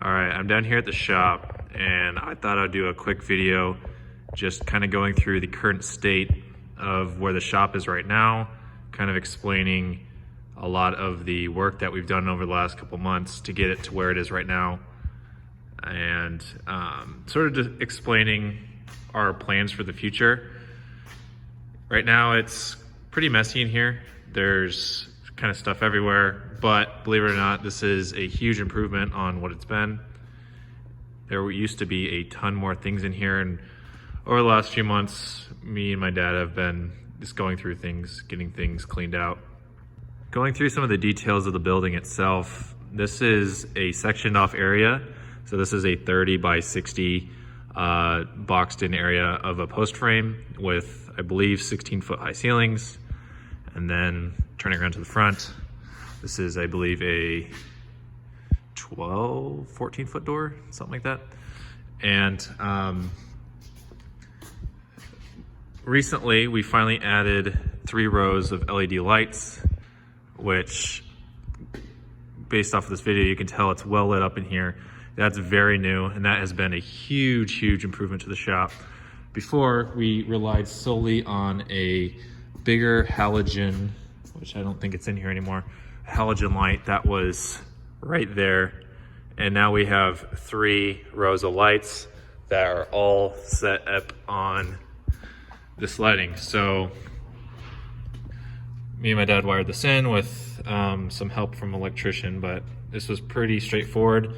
All right, I'm down here at the shop and I thought I'd do a quick video just kind of going through the current state of where the shop is right now, kind of explaining a lot of the work that we've done over the last couple months to get it to where it is right now, and sort of just explaining our plans for the future. Right now it's pretty messy in here. There's kind of stuff everywhere, but believe it or not, this is a huge improvement on what it's been. There used to be a ton more things in here, and over the last few months, me and my dad have been just going through things, getting things cleaned out. Going through some of the details of the building itself, this is a sectioned off area. So this is a 30 by 60 boxed in area of a post frame with, I believe, 16-foot high ceilings. And then turning around to the front, this is, I believe, a 14-foot door, something like that. And recently we finally added 3 rows of LED lights, which, based off of this video, you can tell it's well lit up in here. That's very new, and that has been a huge improvement to the shop. Before, we relied solely on a bigger halogen, which I don't think it's in here anymore, halogen light that was right there. And now we have 3 rows of lights that are all set up on this lighting. So me and my dad wired this in with some help from an electrician, but this was pretty straightforward.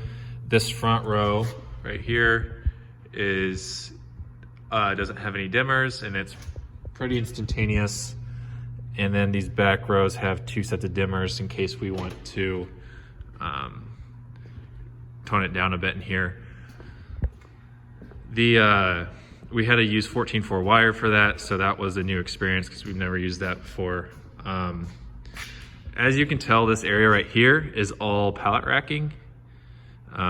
This front row right here is doesn't have any dimmers, and it's pretty instantaneous. And then these back rows have 2 sets of dimmers in case we want to tone it down a bit in here. We had to use 14-4 wire for that, so that was a new experience because we've never used that before. As you can tell, this area right here is all pallet racking.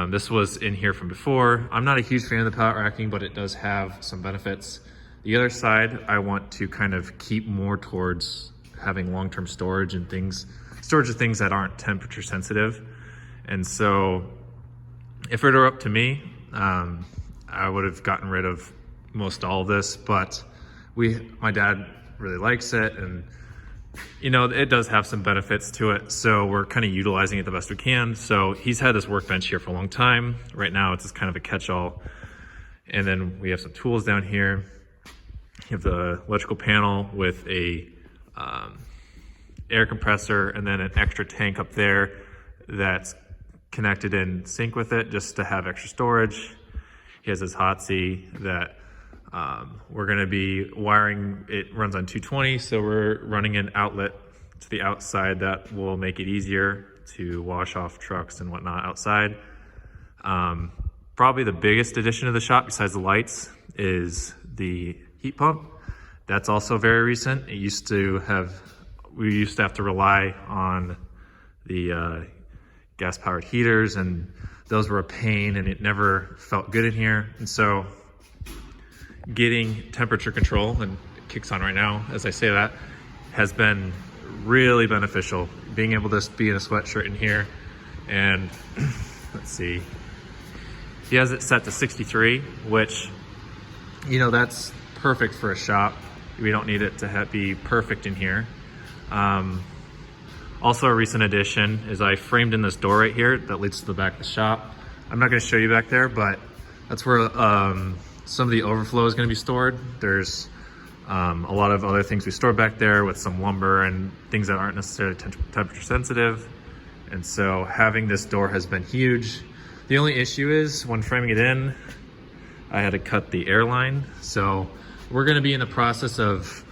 This was in here from before. I'm not a huge fan of the pallet racking, but it does have some benefits. The other side, I want to kind of keep more towards having long-term storage and storage of things that aren't temperature sensitive. And so if it were up to me, I would have gotten rid of most all of this, but my dad really likes it, and you know, it does have some benefits to it, so we're kind of utilizing it the best we can. So he's had this workbench here for a long time. Right now it's just kind of a catch-all. And then we have some tools down here. You have the electrical panel with a air compressor, and then an extra tank up there that's connected in sync with it just to have extra storage. He has this Hotzi that we're going to be wiring. It runs on 220, so we're running an outlet to the outside that will make it easier to wash off trucks and whatnot outside. Probably the biggest addition to the shop besides the lights is the heat pump. That's also very recent. We used to have to rely on the gas-powered heaters, and those were a pain, and it never felt good in here. And so getting temperature control, and it kicks on right now as I say that, has been really beneficial. Being able to just be in a sweatshirt in here, and let's see, he has it set to 63, which, you know, that's perfect for a shop. We don't need it to be perfect in here. Also, a recent addition is I framed in this door right here that leads to the back of the shop. I'm not going to show you back there, but that's where some of the overflow is going to be stored. There's a lot of other things we store back there with some lumber and things that aren't necessarily temperature sensitive. And so having this door has been huge. The only issue is when framing it in, I had to cut the air line. So we're going to be in the process of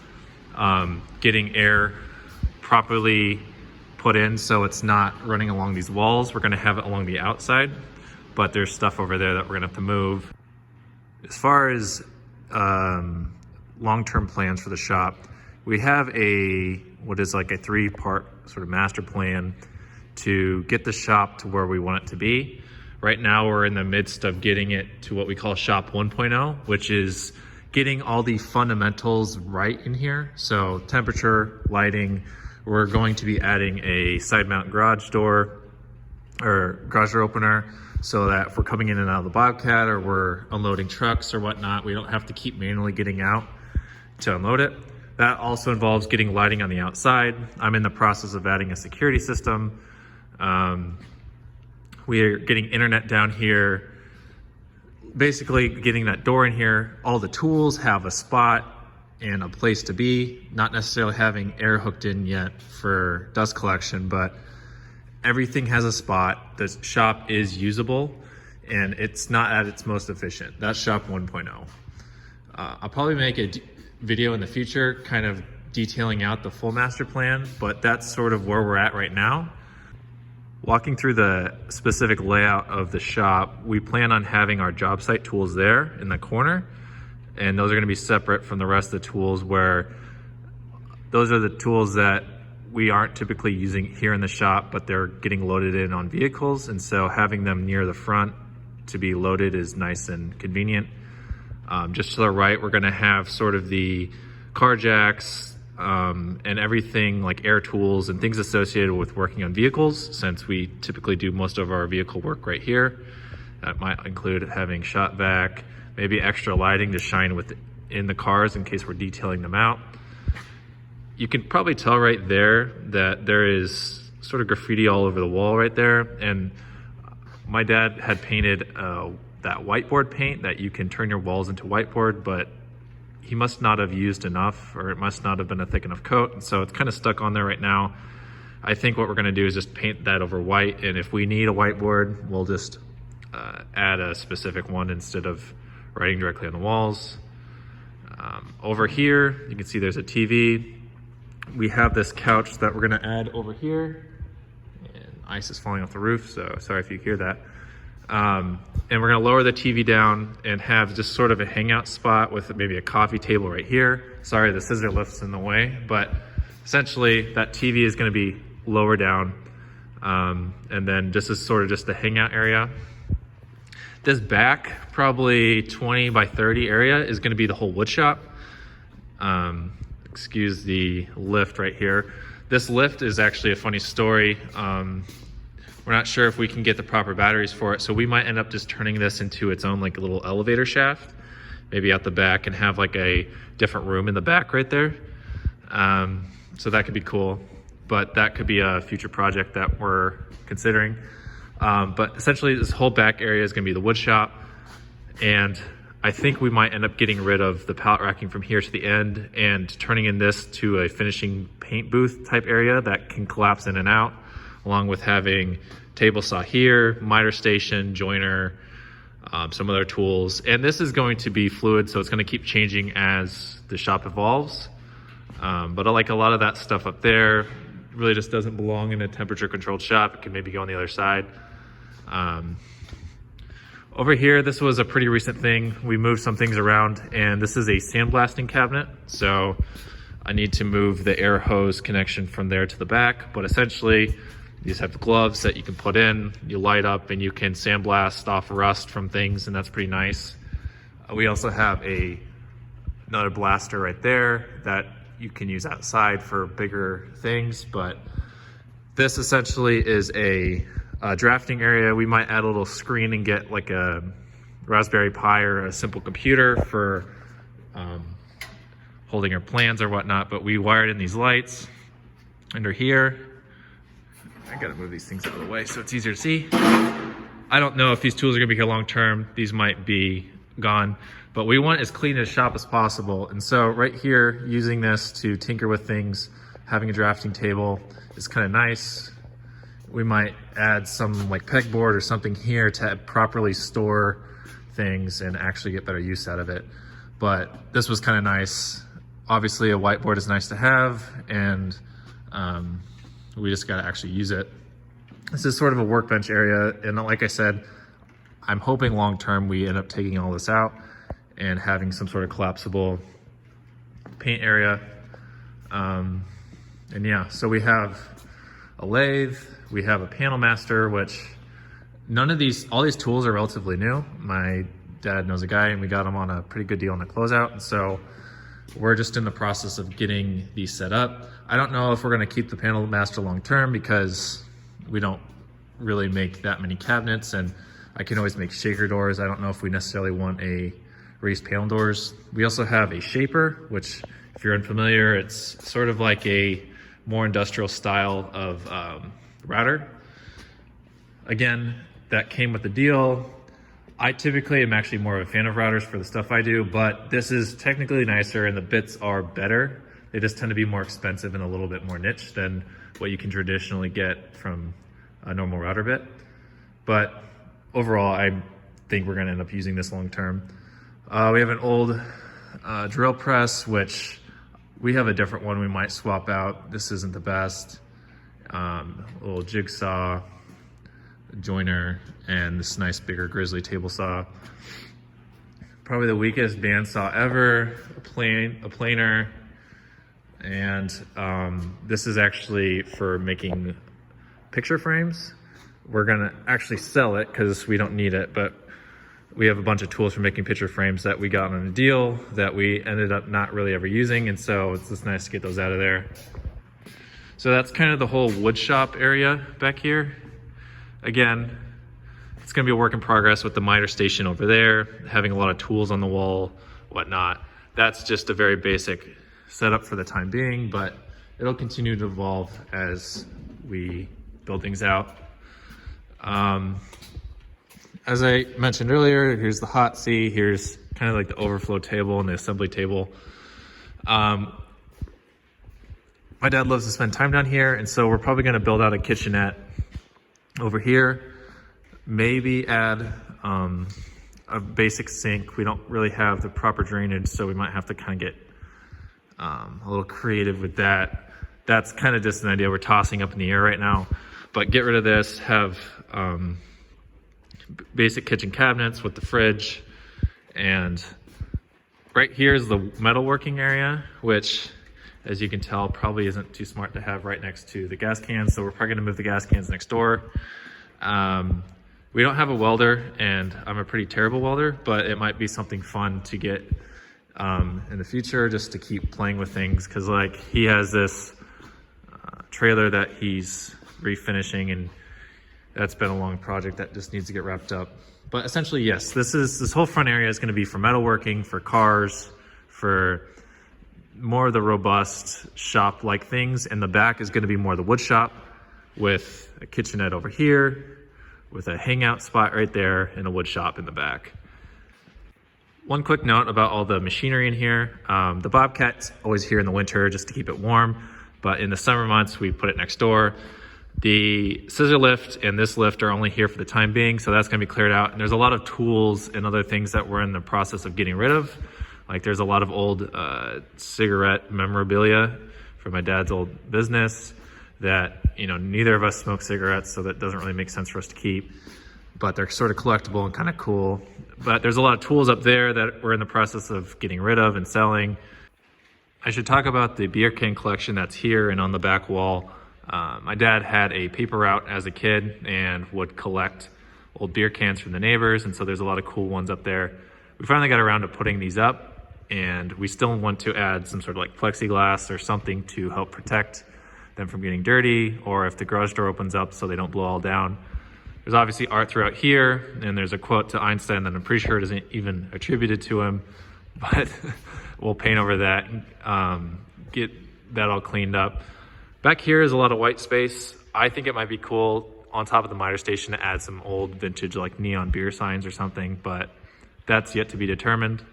getting air properly put in so it's not running along these walls. We're going to have it along the outside, but there's stuff over there that we're going to have to move. As far as long-term plans for the shop, we have what is like a 3-part sort of master plan to get the shop to where we want it to be. Right now we're in the midst of getting it to what we call Shop 1.0, which is getting all the fundamentals right in here. So temperature, lighting, we're going to be adding a side mount garage door, or garage door opener, so that if we're coming in and out of the Bobcat or we're unloading trucks or whatnot, we don't have to keep manually getting out to unload it. That also involves getting lighting on the outside. I'm in the process of adding a security system. We are getting internet down here, basically getting that door in here. All the tools have a spot and a place to be, not necessarily having air hooked in yet for dust collection, but everything has a spot. The shop is usable and it's not at its most efficient. That's shop 1.0. I'll probably make a video in the future kind of detailing out the full master plan, but that's sort of where we're at right now. Walking through the specific layout of the shop, we plan on having our job site tools there in the corner, and those are going to be separate from the rest of the tools, where those are the tools that we aren't typically using here in the shop, but they're getting loaded in on vehicles, and so having them near the front to be loaded is nice and convenient. Just to the right, we're going to have sort of the car jacks, and everything like air tools and things associated with working on vehicles, since we typically do most of our vehicle work right here. That might include having shop vac, maybe extra lighting to shine in the cars in case we're detailing them out. You can probably tell right there that there is sort of graffiti all over the wall right there, and my dad had painted that whiteboard paint that you can turn your walls into whiteboard, but he must not have used enough, or it must not have been a thick enough coat, and so it's kind of stuck on there right now. I think what we're going to do is just paint that over white, and if we need a whiteboard, we'll just add a specific one instead of writing directly on the walls. Over here, you can see there's a TV. We have this couch that we're going to add over here, and ice is falling off the roof, so sorry if you hear that. And we're going to lower the TV down and have just sort of a hangout spot with maybe a coffee table right here. Sorry, the scissor lift's in the way, but essentially that TV is going to be lower down. And then this is sort of just the hangout area. This back, probably 20 by 30 area is going to be the whole wood shop. Excuse the lift right here. This lift is actually a funny story. We're not sure if we can get the proper batteries for it, so we might end up just turning this into its own like a little elevator shaft, maybe out the back, and have like a different room in the back right there. So that could be cool, but that could be a future project that we're considering. But essentially this whole back area is going to be the wood shop, and I think we might end up getting rid of the pallet racking from here to the end and turning in this to a finishing paint booth type area that can collapse in and out, along with having table saw here, miter station, joiner, some other tools. And this is going to be fluid, so it's going to keep changing as the shop evolves. But I like a lot of that stuff up there. Really just doesn't belong in a temperature controlled shop. It can maybe go on the other side. Over here, this was a pretty recent thing. We moved some things around, and this is a sandblasting cabinet. So I need to move the air hose connection from there to the back, but essentially you just have gloves that you can put in, you light up, and you can sandblast off rust from things, and that's pretty nice. We also have another blaster right there that you can use outside for bigger things, but this essentially is a drafting area. We might add a little screen and get like a Raspberry Pi or a simple computer for holding our plans or whatnot, but we wired in these lights under here. I gotta move these things out of the way so it's easier to see. I don't know if these tools are gonna be here long term. These might be gone, but we want as clean a shop as possible. And so right here, using this to tinker with things, having a drafting table is kind of nice. We might add some like pegboard or something here to properly store things and actually get better use out of it. But this was kind of nice. Obviously a whiteboard is nice to have, and we just got to actually use it. This is sort of a workbench area, and like I said, I'm hoping long term we end up taking all this out and having some sort of collapsible paint area. And yeah, so we have a lathe, we have a panel master, which all these tools are relatively new. My dad knows a guy, and we got him on a pretty good deal on the closeout, and so we're just in the process of getting these set up. I don't know if we're going to keep the panel master long term because we don't really make that many cabinets, and I can always make shaker doors. I don't know if we necessarily want a raised panel doors. We also have a shaper, which if you're unfamiliar, it's sort of like a more industrial style of router. Again, that came with the deal. I typically am actually more of a fan of routers for the stuff I do, but this is technically nicer and the bits are better. They just tend to be more expensive and a little bit more niche than what you can traditionally get from a normal router bit. But overall, I think we're gonna end up using this long term. We have an old drill press, which we have a different one we might swap out. This isn't the best. A little jigsaw, joiner, and this nice bigger Grizzly table saw. Probably the weakest bandsaw ever, a planer. And this is actually for making picture frames. We're gonna actually sell it because we don't need it, but we have a bunch of tools for making picture frames that we got on a deal that we ended up not really ever using, and so it's just nice to get those out of there. So that's kind of the whole wood shop area back here. Again, it's gonna be a work in progress with the miter station over there, having a lot of tools on the wall, whatnot. That's just a very basic setup for the time being, but it'll continue to evolve as we build things out. As I mentioned earlier, here's the hot seat. Here's kind of like the overflow table and the assembly table. My dad loves to spend time down here, and so we're probably gonna build out a kitchenette over here. Maybe add a basic sink. We don't really have the proper drainage, so we might have to kind of get a little creative with that. That's kind of just an idea we're tossing up in the air right now. But get rid of this, have basic kitchen cabinets with the fridge, and right here is the metalworking area, which, as you can tell, probably isn't too smart to have right next to the gas cans, so we're probably gonna move the gas cans next door. We don't have a welder, and I'm a pretty terrible welder, but it might be something fun to get in the future, just to keep playing with things, because like he has this trailer that he's refinishing, and that's been a long project that just needs to get wrapped up. But essentially, yes, this whole front area is going to be for metalworking, for cars, for more of the robust shop-like things, and the back is going to be more the wood shop with a kitchenette over here, with a hangout spot right there, and a wood shop in the back. One quick note about all the machinery in here. The Bobcat's always here in the winter just to keep it warm, but in the summer months, we put it next door. The scissor lift and this lift are only here for the time being, so that's gonna be cleared out. And there's a lot of tools and other things that we're in the process of getting rid of. Like there's a lot of old cigarette memorabilia from my dad's old business that, you know, neither of us smoke cigarettes, so that doesn't really make sense for us to keep. But they're sort of collectible and kind of cool. But there's a lot of tools up there that we're in the process of getting rid of and selling. I should talk about the beer can collection that's here and on the back wall. My dad had a paper route as a kid and would collect old beer cans from the neighbors, and so there's a lot of cool ones up there. We finally got around to putting these up, and we still want to add some sort of like plexiglass or something to help protect them from getting dirty, or if the garage door opens up so they don't blow all down. There's obviously art throughout here, and there's a quote to Einstein that I'm pretty sure isn't even attributed to him, but we'll paint over that, get that all cleaned up. Back here is a lot of white space. I think it might be cool on top of the miter station to add some old vintage like neon beer signs or something, but that's yet to be determined.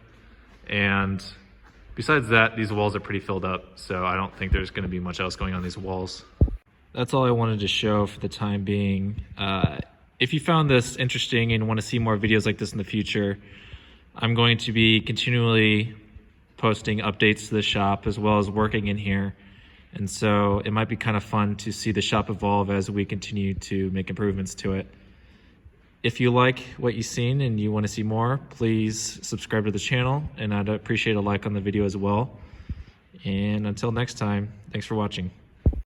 And besides that, these walls are pretty filled up, so I don't think there's gonna be much else going on these walls. That's all I wanted to show for the time being. If you found this interesting and want to see more videos like this in the future, I'm going to be continually posting updates to the shop as well as working in here. And so it might be kind of fun to see the shop evolve as we continue to make improvements to it. If you like what you've seen and you want to see more, please subscribe to the channel, and I'd appreciate a like on the video as well. And until next time, thanks for watching.